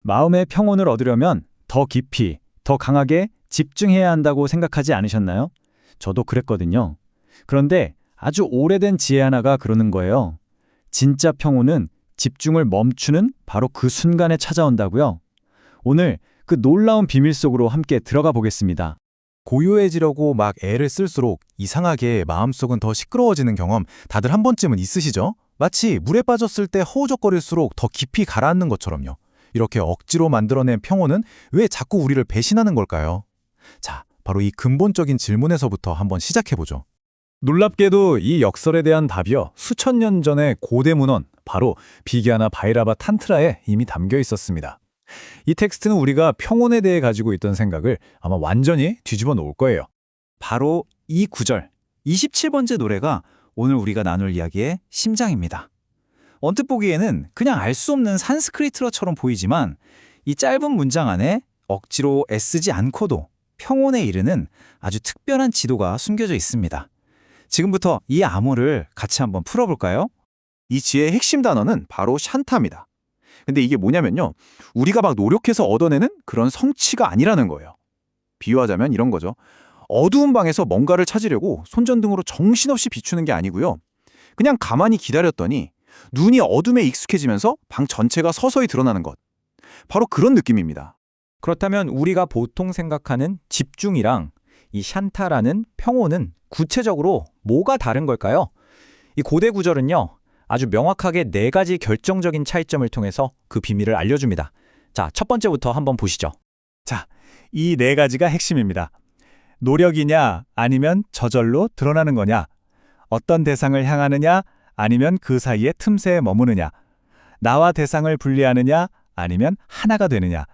마음의 평온을 얻으려면 더 깊이, 더 강하게 집중해야 한다고 생각하지 않으셨나요? 저도 그랬거든요. 그런데 아주 오래된 지혜 하나가 그러는 거예요. 진짜 평온은 집중을 멈추는 바로 그 순간에 찾아온다고요. 오늘 그 놀라운 비밀 속으로 함께 들어가 보겠습니다. 고요해지려고 막 애를 쓸수록 이상하게 마음속은 더 시끄러워지는 경험 다들 한 번쯤은 있으시죠? 마치 물에 빠졌을 때 허우적거릴수록 더 깊이 가라앉는 것처럼요. 이렇게 억지로 만들어낸 평온은 왜 자꾸 우리를 배신하는 걸까요? 자, 바로 이 근본적인 질문에서부터 한번 시작해보죠. 놀랍게도 이 역설에 대한 답이요. 수천 년 전의 고대 문헌, 바로 비기아나 바이라바 탄트라에 이미 담겨 있었습니다. 이 텍스트는 우리가 평온에 대해 가지고 있던 생각을 아마 완전히 뒤집어 놓을 거예요. 바로 이 구절, 27번째 노래가 오늘 우리가 나눌 이야기의 심장입니다. 언뜻 보기에는 그냥 알 수 없는 산스크리트어처럼 보이지만 이 짧은 문장 안에 억지로 애쓰지 않고도 평온에 이르는 아주 특별한 지도가 숨겨져 있습니다. 지금부터 이 암호를 같이 한번 풀어볼까요? 이 지혜의 핵심 단어는 바로 샨타입니다. 근데 이게 뭐냐면요. 우리가 막 노력해서 얻어내는 그런 성취가 아니라는 거예요. 비유하자면 이런 거죠. 어두운 방에서 뭔가를 찾으려고 손전등으로 정신없이 비추는 게 아니고요. 그냥 가만히 기다렸더니 눈이 어둠에 익숙해지면서 방 전체가 서서히 드러나는 것. 바로 그런 느낌입니다. 그렇다면 우리가 보통 생각하는 집중이랑 이 샨타라는 평온은 구체적으로 뭐가 다른 걸까요? 이 고대 구절은요, 아주 명확하게 네 가지 결정적인 차이점을 통해서 그 비밀을 알려줍니다. 자, 첫 번째부터 한번 보시죠. 자, 이 네 가지가 핵심입니다. 노력이냐 아니면 저절로 드러나는 거냐, 어떤 대상을 향하느냐 아니면 그 사이의 틈새에 머무느냐, 나와 대상을 분리하느냐 아니면 하나가 되느냐,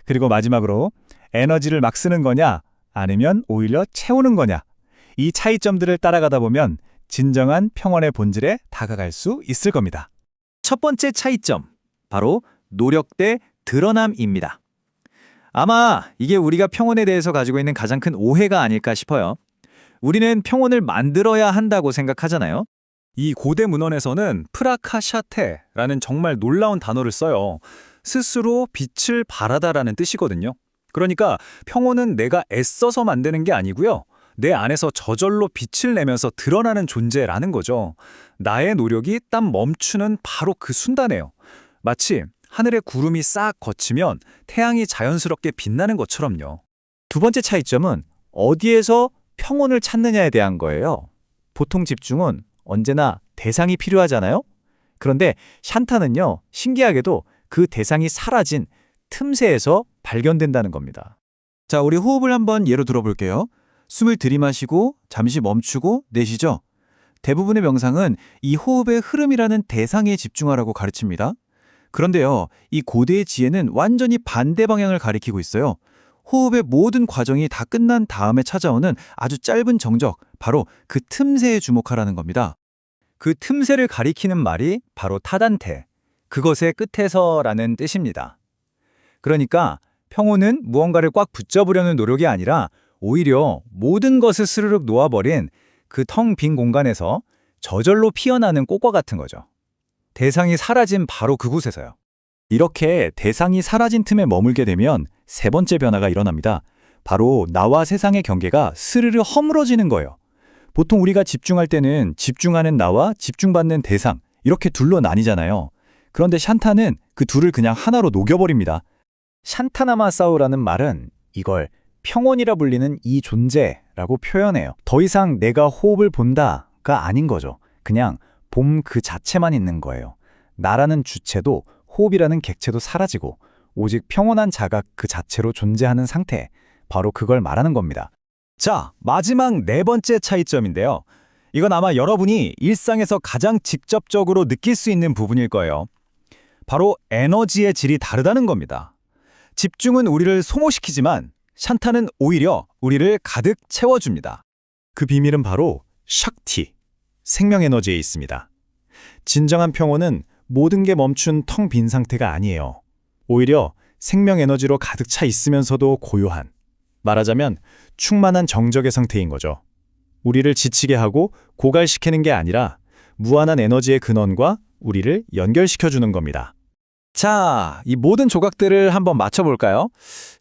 그리고 마지막으로 에너지를 막 쓰는 거냐 아니면 오히려 채우는 거냐. 이 차이점들을 따라가다 보면 진정한 평온의 본질에 다가갈 수 있을 겁니다. 첫 번째 차이점, 바로 노력 대 드러남입니다. 아마 이게 우리가 평온에 대해서 가지고 있는 가장 큰 오해가 아닐까 싶어요. 우리는 평온을 만들어야 한다고 생각하잖아요. 이 고대 문헌에서는 프라카샤테라는 정말 놀라운 단어를 써요. 스스로 빛을 발하다라는 뜻이거든요. 그러니까 평온은 내가 애써서 만드는 게 아니고요. 내 안에서 저절로 빛을 내면서 드러나는 존재라는 거죠. 나의 노력이 딱 멈추는 바로 그 순간이에요. 마치 하늘의 구름이 싹 걷히면 태양이 자연스럽게 빛나는 것처럼요. 두 번째 차이점은 어디에서 평온을 찾느냐에 대한 거예요. 보통 집중은 언제나 대상이 필요하잖아요. 그런데 샨타는요, 신기하게도 그 대상이 사라진 틈새에서 발견된다는 겁니다. 자, 우리 호흡을 한번 예로 들어볼게요. 숨을 들이마시고 잠시 멈추고 내쉬죠. 대부분의 명상은 이 호흡의 흐름이라는 대상에 집중하라고 가르칩니다. 그런데요, 이 고대의 지혜는 완전히 반대 방향을 가리키고 있어요. 호흡의 모든 과정이 다 끝난 다음에 찾아오는 아주 짧은 정적, 바로 그 틈새에 주목하라는 겁니다. 그 틈새를 가리키는 말이 바로 타단테, 그것의 끝에서라는 뜻입니다. 그러니까 평온은 무언가를 꽉 붙잡으려는 노력이 아니라 오히려 모든 것을 스르륵 놓아버린 그 텅 빈 공간에서 저절로 피어나는 꽃과 같은 거죠. 대상이 사라진 바로 그곳에서요. 이렇게 대상이 사라진 틈에 머물게 되면 세 번째 변화가 일어납니다. 바로 나와 세상의 경계가 스르르 허물어지는 거예요. 보통 우리가 집중할 때는 집중하는 나와 집중받는 대상, 이렇게 둘로 나뉘잖아요. 그런데 샨타는 그 둘을 그냥 하나로 녹여버립니다. 샨타나마사우라는 말은 이걸 평온이라 불리는 이 존재라고 표현해요. 더 이상 내가 호흡을 본다가 아닌 거죠. 그냥 봄 그 자체만 있는 거예요. 나라는 주체도 호흡이라는 객체도 사라지고 오직 평온한 자각 그 자체로 존재하는 상태, 바로 그걸 말하는 겁니다. 자, 마지막 네 번째 차이점인데요. 이건 아마 여러분이 일상에서 가장 직접적으로 느낄 수 있는 부분일 거예요. 바로 에너지의 질이 다르다는 겁니다. 집중은 우리를 소모시키지만 샨타는 오히려 우리를 가득 채워줍니다. 그 비밀은 바로 샥티, 생명 에너지에 있습니다. 진정한 평온은 모든 게 멈춘 텅 빈 상태가 아니에요. 오히려 생명 에너지로 가득 차 있으면서도 고요한, 말하자면 충만한 정적의 상태인 거죠. 우리를 지치게 하고 고갈시키는 게 아니라 무한한 에너지의 근원과 우리를 연결시켜주는 겁니다. 자, 이 모든 조각들을 한번 맞춰볼까요?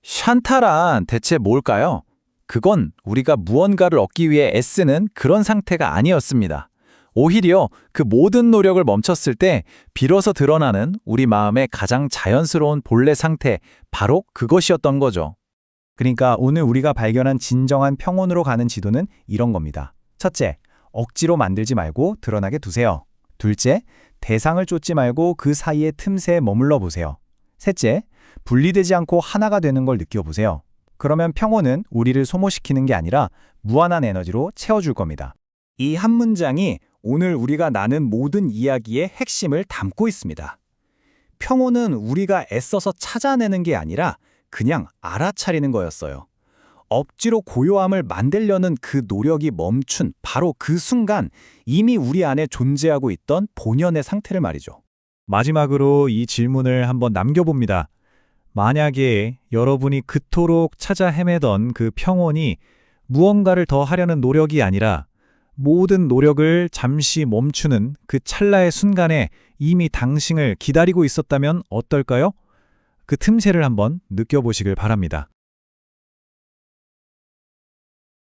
샨탈란 대체 뭘까요? 그건 우리가 무언가를 얻기 위해 애쓰는 그런 상태가 아니었습니다. 오히려 그 모든 노력을 멈췄을 때 비로소 드러나는 우리 마음의 가장 자연스러운 본래 상태, 바로 그것이었던 거죠. 그러니까 오늘 우리가 발견한 진정한 평온으로 가는 지도는 이런 겁니다. 첫째, 억지로 만들지 말고 드러나게 두세요. 둘째, 대상을 쫓지 말고 그 사이의 틈새에 머물러 보세요. 셋째, 분리되지 않고 하나가 되는 걸 느껴보세요. 그러면 평온은 우리를 소모시키는 게 아니라 무한한 에너지로 채워줄 겁니다. 이 한 문장이 오늘 우리가 나눈 모든 이야기의 핵심을 담고 있습니다. 평온은 우리가 애써서 찾아내는 게 아니라 그냥 알아차리는 거였어요. 억지로 고요함을 만들려는 그 노력이 멈춘 바로 그 순간 이미 우리 안에 존재하고 있던 본연의 상태를 말이죠. 마지막으로 이 질문을 한번 남겨봅니다. 만약에 여러분이 그토록 찾아 헤매던 그 평온이 무언가를 더 하려는 노력이 아니라 모든 노력을 잠시 멈추는 그 찰나의 순간에 이미 당신을 기다리고 있었다면 어떨까요? 그 틈새를 한번 느껴보시길 바랍니다.